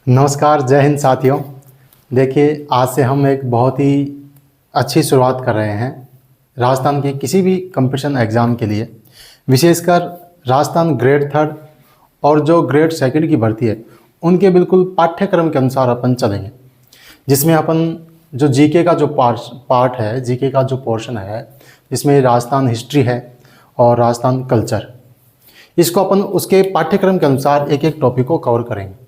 नमस्कार, जय हिंद साथियों। देखिए, आज से हम एक बहुत ही अच्छी शुरुआत कर रहे हैं राजस्थान के किसी भी कंपटीशन एग्ज़ाम के लिए। विशेषकर राजस्थान ग्रेड थर्ड और जो ग्रेड सेकंड की भर्ती है उनके बिल्कुल पाठ्यक्रम के अनुसार अपन चलेंगे, जिसमें अपन जो जीके का जो पार्ट है, जीके का जो पोर्शन है, जिसमें राजस्थान हिस्ट्री है और राजस्थान कल्चर, इसको अपन उसके पाठ्यक्रम के अनुसार एक एक टॉपिक को कवर करेंगे।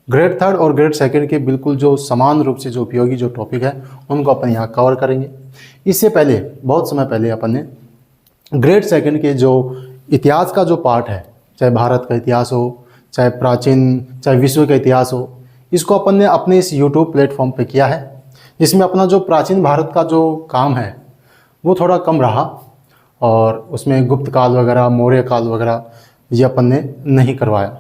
ग्रेड थर्ड और ग्रेड सेकंड के बिल्कुल जो समान रूप से जो उपयोगी जो टॉपिक है उनको अपन यहाँ कवर करेंगे। इससे पहले बहुत समय पहले अपन ने ग्रेड सेकंड के जो इतिहास का जो पार्ट है, चाहे भारत का इतिहास हो, चाहे प्राचीन, चाहे विश्व का इतिहास हो, इसको अपन ने अपने इस यूट्यूब प्लेटफॉर्म पे किया है। इसमें अपना जो प्राचीन भारत का जो काम है वो थोड़ा कम रहा और उसमें गुप्त काल वगैरह, मौर्य काल वगैरह ये अपन ने नहीं करवाया,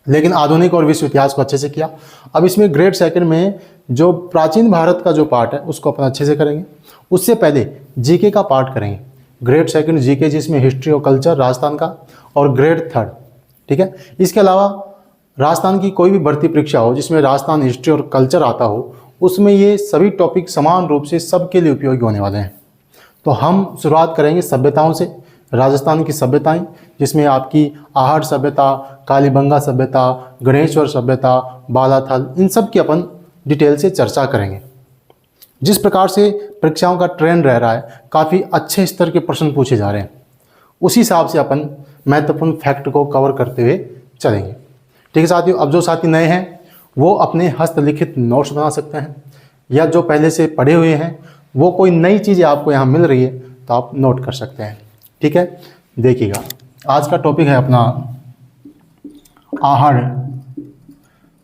लेकिन आधुनिक और विश्व इतिहास को अच्छे से किया। अब इसमें ग्रेड सेकंड में जो प्राचीन भारत का जो पार्ट है उसको अपन अच्छे से करेंगे। उससे पहले जीके का पार्ट करेंगे। ग्रेड सेकंड जीके, जिसमें हिस्ट्री और कल्चर राजस्थान का, और ग्रेड थर्ड, ठीक है। इसके अलावा राजस्थान की कोई भी भर्ती परीक्षा हो जिसमें राजस्थान हिस्ट्री और कल्चर आता हो, उसमें ये सभी टॉपिक समान रूप से सबके लिए उपयोगी होने वाले हैं। तो हम शुरुआत करेंगे सभ्यताओं से। राजस्थान की सभ्यताएं, जिसमें आपकी आहट सभ्यता, कालीबंगा सभ्यता, गणेश्वर सभ्यता, बालाथल, इन सब की अपन डिटेल से चर्चा करेंगे। जिस प्रकार से परीक्षाओं का ट्रेंड रह रहा है, काफ़ी अच्छे स्तर के प्रश्न पूछे जा रहे हैं, उसी हिसाब से अपन महत्वपूर्ण फैक्ट को कवर करते हुए चलेंगे। ठीक है साथियों। अब जो साथी नए हैं वो अपने हस्तलिखित नोट्स बना सकते हैं, या जो पहले से पढ़े हुए हैं वो कोई नई चीज़ें आपको यहाँ मिल रही है तो आप नोट कर सकते हैं। ठीक है, देखिएगा, आज का टॉपिक है अपना आहट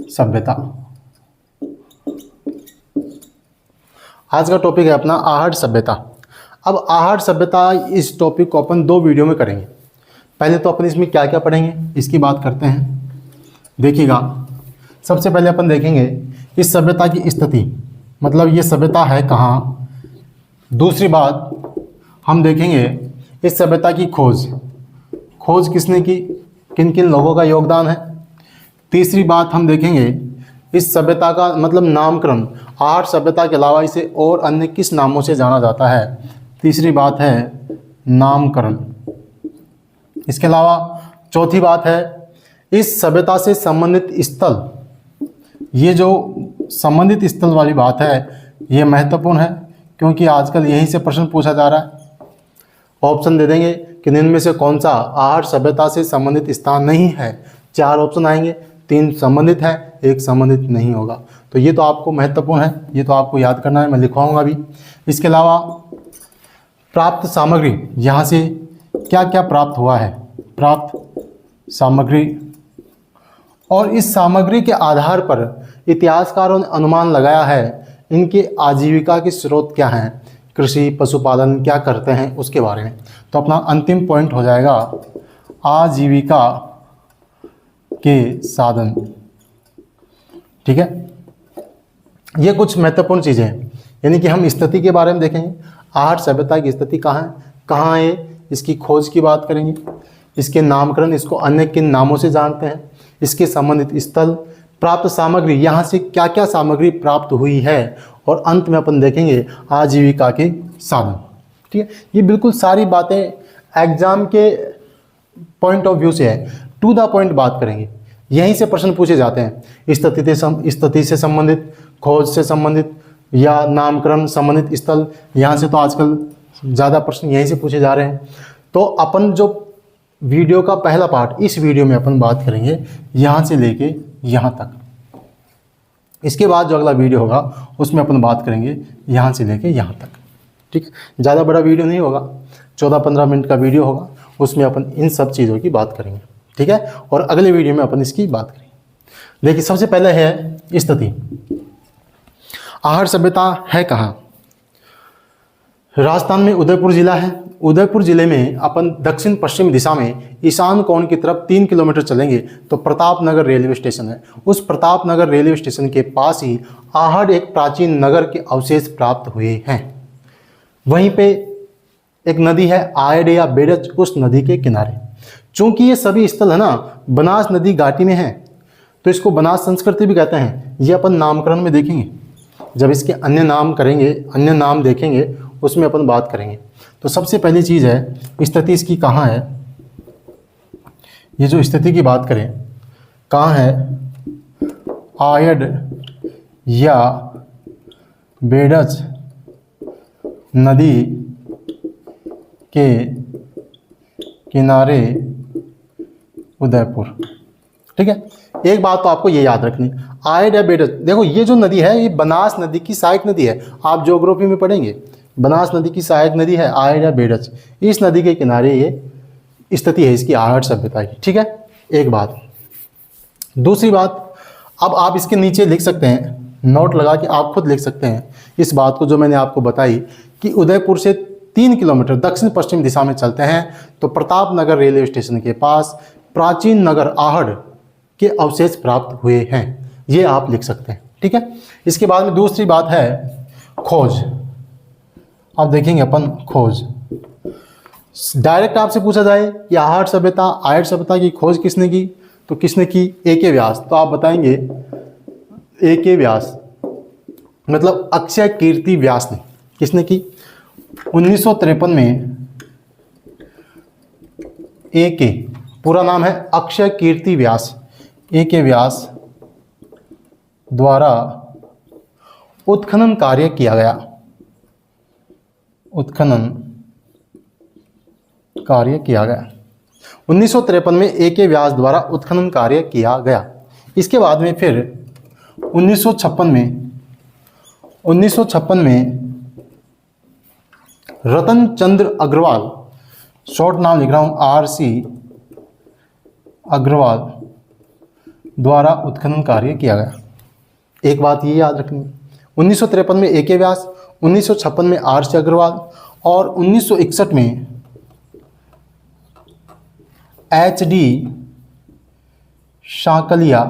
सभ्यता। आज का टॉपिक है अपना आहट सभ्यता। अब आहट सभ्यता, इस टॉपिक को अपन 2 वीडियो में करेंगे। पहले तो अपन इसमें क्या क्या पढ़ेंगे इसकी बात करते हैं। देखिएगा, सबसे पहले अपन देखेंगे इस सभ्यता की स्थिति, मतलब ये सभ्यता है कहाँ। दूसरी बात हम देखेंगे इस सभ्यता की खोज किसने की, किन किन लोगों का योगदान है। तीसरी बात हम देखेंगे इस सभ्यता का मतलब नामकरण, आहट सभ्यता के अलावा इसे और अन्य किस नामों से जाना जाता है। तीसरी बात है नामकरण। इसके अलावा चौथी बात है इस सभ्यता से संबंधित स्थल। ये जो संबंधित स्थल वाली बात है ये महत्वपूर्ण है, क्योंकि आजकल यहीं से प्रश्न पूछा जा रहा है। ऑप्शन दे देंगे कि इनमें से कौन सा आहट सभ्यता से संबंधित स्थान नहीं है। 4 ऑप्शन आएंगे, 3 संबंधित है, 1 संबंधित नहीं होगा। तो ये तो आपको महत्वपूर्ण है, ये तो आपको याद करना है, मैं लिखवाऊंगा भी। इसके अलावा प्राप्त सामग्री, यहाँ से क्या क्या प्राप्त हुआ है, प्राप्त सामग्री, और इस सामग्री के आधार पर इतिहासकारों ने अनुमान लगाया है इनके आजीविका के स्रोत क्या हैं, कृषि, पशुपालन क्या करते हैं उसके बारे में। तो अपना अंतिम पॉइंट हो जाएगा आजीविका के साधन। ठीक है, ये कुछ महत्वपूर्ण चीज़ें हैं, यानी कि हम स्थिति के बारे में देखेंगे। आहट सभ्यता की स्थिति कहाँ है, इसकी खोज की बात करेंगे, इसके नामकरण, इसको अन्य किन नामों से जानते हैं, इसके संबंधित स्थल, प्राप्त सामग्री, यहाँ से क्या क्या सामग्री प्राप्त हुई है, और अंत में अपन देखेंगे आजीविका के साधन। ठीक है, ये बिल्कुल सारी बातें एग्जाम के पॉइंट ऑफ व्यू से है, टू द पॉइंट बात करेंगे। यहीं से प्रश्न पूछे जाते हैं, स्थिति से संबंधित, खोज से संबंधित, या नामकरण संबंधित स्थल। यहाँ से तो आजकल ज़्यादा प्रश्न यहीं से पूछे जा रहे हैं। तो अपन जो वीडियो का पहला पार्ट, इस वीडियो में अपन बात करेंगे यहाँ से लेके यहाँ तक। इसके बाद जो अगला वीडियो होगा उसमें अपन बात करेंगे यहाँ से लेके यहाँ तक। ठीक है, ज़्यादा बड़ा वीडियो नहीं होगा, 14-15 मिनट का वीडियो होगा, उसमें अपन इन सब चीज़ों की बात करेंगे। ठीक है, और अगले वीडियो में अपन इसकी बात करेंगे। देखिए, सबसे पहले है स्थिति। आहट सभ्यता है कहाँ? राजस्थान में उदयपुर जिला है। उदयपुर जिले में अपन दक्षिण पश्चिम दिशा में ईशान कोण की तरफ 3 किलोमीटर चलेंगे तो प्रतापनगर रेलवे स्टेशन है। उस प्रतापनगर रेलवे स्टेशन के पास ही आहट एक प्राचीन नगर के अवशेष प्राप्त हुए हैं। वहीं पे एक नदी है आयड या बेडच, उस नदी के किनारे। चूंकि ये सभी स्थल है ना बनास नदी घाटी में है, तो इसको बनास संस्कृति भी कहते हैं। ये अपन नामकरण में देखेंगे, जब इसके अन्य नाम करेंगे, अन्य नाम देखेंगे, उसमें अपन बात करेंगे। तो सबसे पहली चीज़ है स्थिति इसकी कहाँ है। ये जो स्थिति की बात करें, कहाँ है, आयड या बेडज नदी के किनारे उदयपुर। ठीक है, एक बात तो आपको ये याद रखनी, आयड या बेडज, देखो ये जो नदी है ये बनास नदी की सहायक नदी है। आप ज्योग्राफी में पढ़ेंगे, बनास नदी की सहायक नदी है आयड या बेडज। इस नदी के किनारे ये स्थिति है इसकी आहट सभ्यता की। ठीक है, एक बात। दूसरी बात, अब आप इसके नीचे लिख सकते हैं, नोट लगा के आप खुद लिख सकते हैं इस बात को जो मैंने आपको बताई कि उदयपुर से 3 किलोमीटर दक्षिण पश्चिम दिशा में चलते हैं तो प्रतापनगर रेलवे स्टेशन के पास प्राचीन नगर आहड़ के अवशेष प्राप्त हुए हैं। ये आप लिख सकते हैं। ठीक है, इसके बाद में दूसरी बात है खोज। अब देखेंगे अपन खोज। डायरेक्ट आपसे पूछा जाए कि आहट सभ्यता, आयड सभ्यता की खोज किसने की, तो किसने की, ए.के. व्यास। तो आप बताएंगे ए.के. व्यास, मतलब अक्षय कीर्ति व्यास ने। किसने की, 1953 में ए.के. पूरा नाम है अक्षय कीर्ति व्यास, ए.के. व्यास द्वारा उत्खनन कार्य किया गया। उत्खनन कार्य किया गया 1953 में ए.के. व्यास द्वारा उत्खनन कार्य किया गया। इसके बाद में फिर 1956 में रतन चंद्र अग्रवाल, शॉर्ट नाम लिख रहा हूं R.C. अग्रवाल द्वारा उत्खनन कार्य किया गया। एक बात ये याद रखनी, 1953 में ए.के. व्यास, 1956 में R.C. अग्रवाल और 1961 में H.D. शाकलिया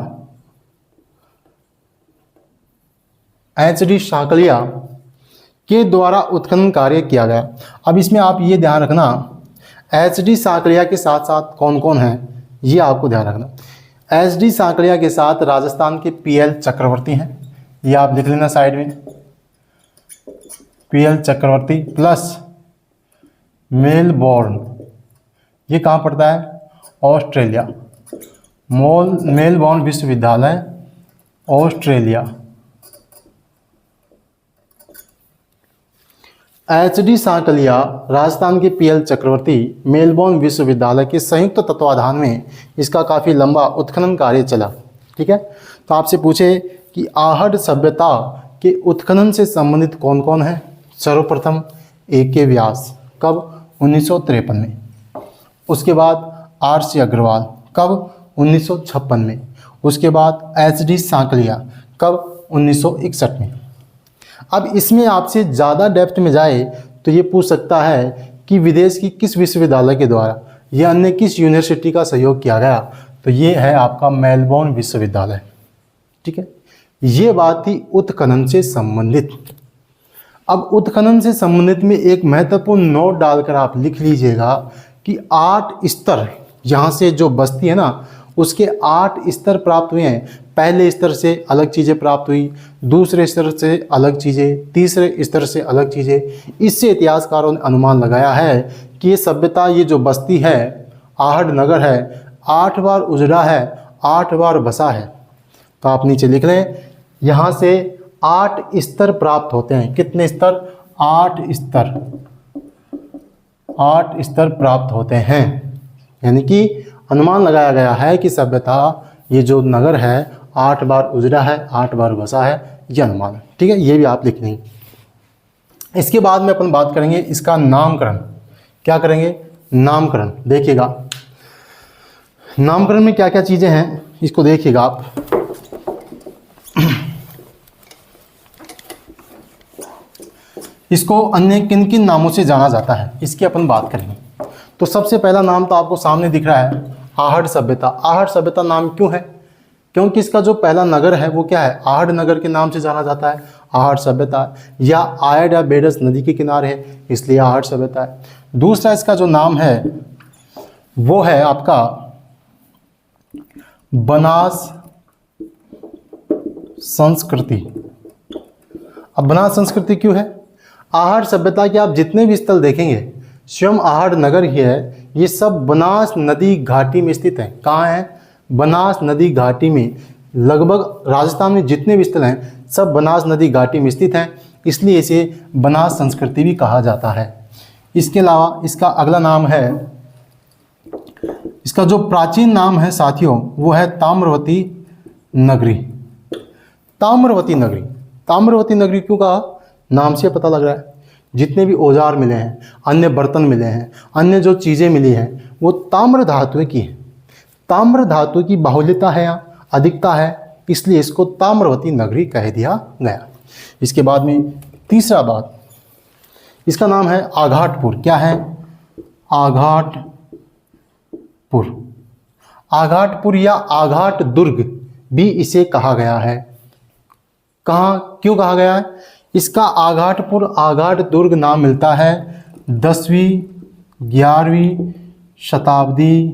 के द्वारा उत्खनन कार्य किया गया। अब इसमें आप ये ध्यान रखना, H.D. शाकलिया के साथ साथ कौन कौन है ये आपको ध्यान रखना। H.D. शाकलिया के साथ राजस्थान के P.L. चक्रवर्ती हैं, ये आप लिख लेना साइड में, P.L. चक्रवर्ती प्लस मेलबोर्न, ये कहाँ पड़ता है, ऑस्ट्रेलिया, मेलबोर्न विश्वविद्यालय ऑस्ट्रेलिया। H.D. शाकलिया राजस्थान के P.L. चक्रवर्ती मेलबोर्न विश्वविद्यालय के संयुक्त तत्वाधान में इसका काफ़ी लंबा उत्खनन कार्य चला। ठीक है, तो आपसे पूछे कि आहट सभ्यता के उत्खनन से संबंधित कौन कौन है। सर्वप्रथम ए.के. व्यास, कब, 1953 में। उसके बाद R.C. अग्रवाल, कब, 1956 में। उसके बाद H.D. शाकलिया, कब, 1961 में। अब इसमें आपसे ज़्यादा डेप्थ में जाए तो ये पूछ सकता है कि विदेश की किस विश्वविद्यालय के द्वारा या अन्य किस यूनिवर्सिटी का सहयोग किया गया, तो ये है आपका मेलबोर्न विश्वविद्यालय। ठीक है, ये बात थी उत्खनन से संबंधित। अब उत्खनन से संबंधित में एक महत्वपूर्ण नोट डालकर आप लिख लीजिएगा कि 8 स्तर, यहाँ से जो बस्ती है ना उसके 8 स्तर प्राप्त हुए हैं। पहले स्तर से अलग चीज़ें प्राप्त हुई, दूसरे स्तर से अलग चीज़ें, तीसरे स्तर से अलग चीज़ें। इससे इतिहासकारों ने अनुमान लगाया है कि ये सभ्यता, ये जो बस्ती है, आहट नगर है, 8 बार उजड़ा है, 8 बार बसा है। तो आप नीचे लिख लें, यहाँ से 8 स्तर प्राप्त होते हैं। कितने स्तर, 8 स्तर, 8 स्तर प्राप्त होते हैं। यानी कि अनुमान लगाया गया है कि सभ्यता, ये जो नगर है, 8 बार उजड़ा है, 8 बार बसा है, ये अनुमान है। ठीक है, ये भी आप लिख लेंगे। इसके बाद में अपन बात करेंगे इसका नामकरण। क्या करेंगे, नामकरण। देखिएगा नामकरण में क्या क्या चीज़ें हैं, इसको देखिएगा आप। इसको अन्य किन किन नामों से जाना जाता है, इसकी अपन बात करेंगे। तो सबसे पहला नाम तो आपको सामने दिख रहा है, आहट सभ्यता। आहट सभ्यता नाम क्यों है, क्योंकि इसका जो पहला नगर है वो क्या है, आहट नगर के नाम से जाना जाता है, आहट सभ्यता। या आयड या बेडस नदी के किनारे है, इसलिए आहट सभ्यता है। दूसरा इसका जो नाम है वो है आपका बनास संस्कृति। अब बनास संस्कृति क्यों है? आहट सभ्यता के आप जितने भी स्थल देखेंगे, स्वयं आहट नगर ही है, ये सब बनास नदी घाटी में स्थित है। कहाँ है? बनास नदी घाटी में। लगभग राजस्थान में जितने भी स्थल हैं सब बनास नदी घाटी में स्थित हैं, इसलिए इसे बनास संस्कृति भी कहा जाता है। इसके अलावा इसका अगला नाम है, इसका जो प्राचीन नाम है साथियों वो है ताम्रवती नगरी। ताम्रवती नगरी, ताम्रवती नगरी क्यों कहा? नाम से पता लग रहा है जितने भी औजार मिले हैं, अन्य बर्तन मिले हैं, अन्य जो चीज़ें मिली हैं वो ताम्र धातु की है। ताम्र धातु की बाहुल्यता है यहाँ, अधिकता है, इसलिए इसको ताम्रवती नगरी कह दिया गया। इसके बाद में तीसरा बात, इसका नाम है आघाटपुर। क्या है? आघाटपुर। आघाटपुर या आघाट दुर्ग भी इसे कहा गया है। कहाँ, क्यों कहा गया है? इसका आघाटपुर, आघाट दुर्ग नाम मिलता है 10वीं 11वीं शताब्दी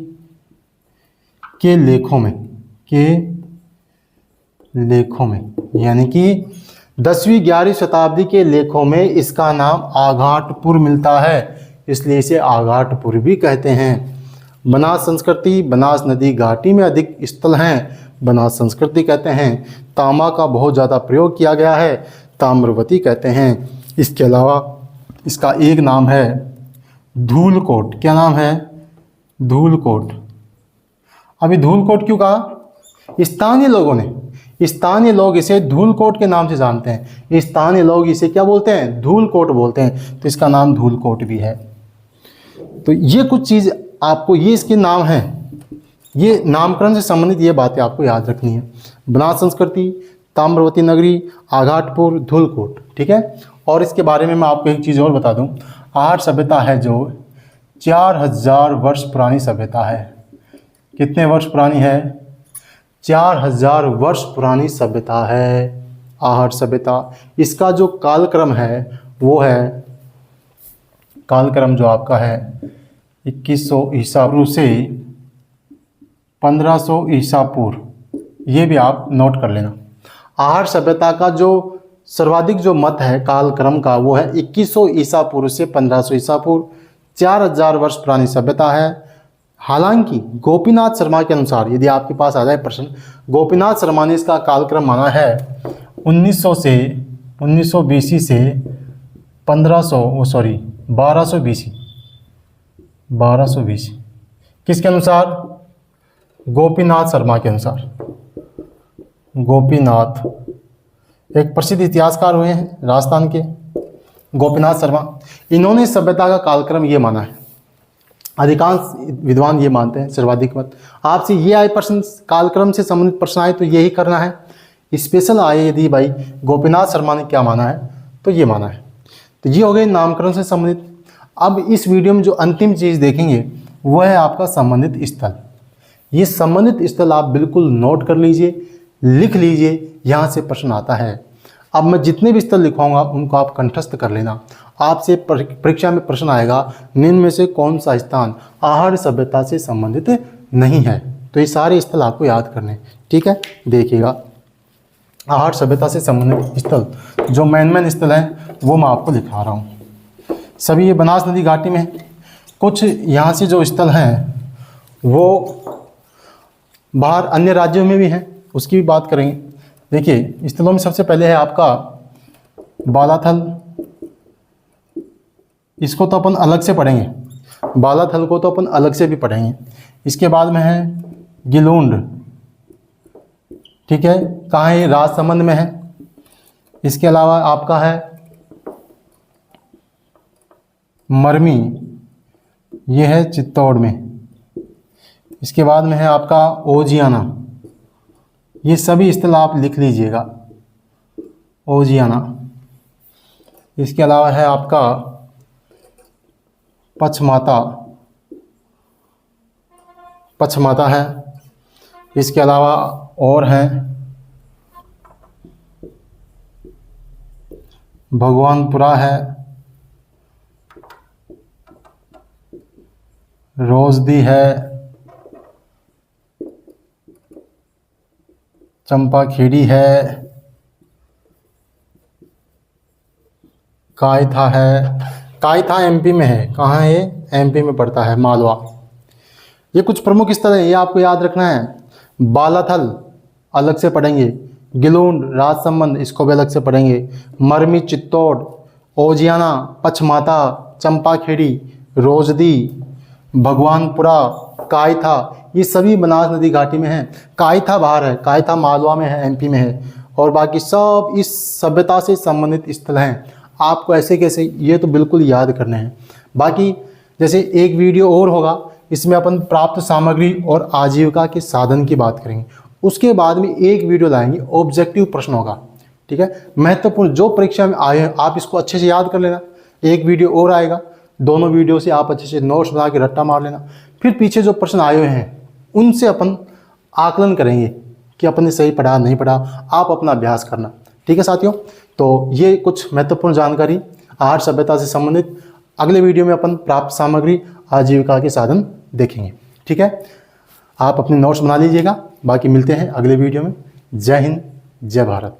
के लेखों में, यानी कि 10वीं 11वीं शताब्दी के लेखों में इसका नाम आघाटपुर मिलता है, इसलिए इसे आघाटपुर भी कहते हैं। बनास संस्कृति, बनास नदी घाटी में अधिक स्थल हैं, बनास संस्कृति कहते हैं। तांबा का बहुत ज़्यादा प्रयोग किया गया है, ताम्रवती कहते हैं। इसके अलावा इसका एक नाम है धूलकोट। क्या नाम है? धूलकोट। अभी धूलकोट क्यों कहा? स्थानीय लोग इसे धूलकोट के नाम से जानते हैं। स्थानीय लोग इसे क्या बोलते हैं? धूलकोट बोलते हैं, तो इसका नाम धूलकोट भी है। तो ये कुछ चीज़ आपको, ये इसके नाम हैं, ये नामकरण से संबंधित ये बातें आपको याद रखनी है। बनास संस्कृति, ताम्रवती नगरी, आघाटपुर, धूलकोट, ठीक है। और इसके बारे में मैं आपको एक चीज़ और बता दूं, आहट सभ्यता है जो 4000 वर्ष पुरानी सभ्यता है। कितने वर्ष पुरानी है? 4000 वर्ष पुरानी सभ्यता है आहट सभ्यता। इसका जो कालक्रम है वो है, कालक्रम जो आपका है 2100 ईसा पूर्व से 1500 ईसा पूर्व, ये भी आप नोट कर लेना। आहट सभ्यता का जो सर्वाधिक जो मत है कालक्रम का वो है 2100 ईसा पूर्व से 1500 ईसा पूर्व। 4000 वर्ष पुरानी सभ्यता है। हालांकि गोपीनाथ शर्मा के अनुसार, यदि आपके पास आ जाए प्रश्न, गोपीनाथ शर्मा ने इसका कालक्रम माना है 1900 बीसी से 1200 बीसी। किसके अनुसार? गोपीनाथ शर्मा के अनुसार। गोपीनाथ एक प्रसिद्ध इतिहासकार हुए हैं राजस्थान के, गोपीनाथ शर्मा। इन्होंने सभ्यता का कालक्रम ये माना है। अधिकांश विद्वान ये मानते हैं, सर्वाधिक मत। आपसे ये आए प्रश्न, कालक्रम से संबंधित प्रश्न आए तो यही करना है। स्पेशल आए यदि भाई गोपीनाथ शर्मा ने क्या माना है तो ये माना है। तो ये हो गए नामकरण से संबंधित। अब इस वीडियो में जो अंतिम चीज़ देखेंगे वो है आपका संबंधित स्थल। ये संबंधित स्थल आप बिल्कुल नोट कर लीजिए, लिख लीजिए, यहाँ से प्रश्न आता है। अब मैं जितने भी स्थल लिखवाऊंगा उनको आप कंठस्थ कर लेना। आपसे परीक्षा में प्रश्न आएगा, निम्न में से कौन सा स्थान आहट सभ्यता से संबंधित नहीं है? तो ये सारे स्थल आपको याद करने, ठीक है। देखिएगा, आहट सभ्यता से संबंधित स्थल जो मेन स्थल हैं वो मैं आपको लिखा रहा हूँ। सभी ये बनास नदी घाटी में है। कुछ यहाँ से जो स्थल हैं वो बाहर अन्य राज्यों में भी हैं, उसकी भी बात करेंगे। देखिए, स्थलों में सबसे पहले है आपका बालाथल। इसको तो अपन अलग से पढ़ेंगे, बालाथल को तो अपन अलग से भी पढ़ेंगे। इसके बाद में है गिलूंड, ठीक है, कहाँ है? राजसमंद में है। इसके अलावा आपका है मरमी, ये है चित्तौड़ में। इसके बाद में है आपका ओजियाना। ये सभी स्थल आप लिख लीजिएगा, ओजियाना। इसके अलावा है आपका पचमाता है। इसके अलावा और हैं भगवानपुरा है, रोजदी है, चंपाखेड़ी है, कायथा है, कायथा एमपी में है। कहाँ है? एमपी में पड़ता है, मालवा। ये कुछ प्रमुख स्थल है, ये आपको याद रखना है। बालाथल अलग से पढ़ेंगे, गिलूंड राजसमंद इसको भी अलग से पढ़ेंगे, मरमी चित्तौड़, ओजियाना, पचमाता, चंपाखेड़ी, रोजदी, भगवानपुरा, कायथा, ये सभी बनास नदी घाटी में हैं। कायथा बाहर है, कायथा मालवा में है, एमपी में है, और बाकी सब इस सभ्यता से संबंधित स्थल हैं। आपको ऐसे कैसे, ये तो बिल्कुल याद करने हैं। बाकी जैसे एक वीडियो और होगा, इसमें अपन प्राप्त सामग्री और आजीविका के साधन की बात करेंगे। उसके बाद में एक वीडियो लाएंगे, ऑब्जेक्टिव प्रश्न होगा, ठीक है। महत्वपूर्ण जो परीक्षा में आए हैं आप इसको अच्छे से याद कर लेना। एक वीडियो और आएगा, दोनों वीडियो से आप अच्छे से नोट्स बना के रट्टा मार लेना। फिर पीछे जो प्रश्न आए हुए हैं उनसे अपन आकलन करेंगे कि अपन ने सही पढ़ा नहीं पढ़ा, आप अपना अभ्यास करना, ठीक है साथियों। तो ये कुछ महत्वपूर्ण जानकारी आहार सभ्यता से संबंधित। अगले वीडियो में अपन प्राप्त सामग्री आजीविका के साधन देखेंगे, ठीक है। आप अपने नोट्स बना लीजिएगा, बाकी मिलते हैं अगले वीडियो में। जय हिंद, जय भारत।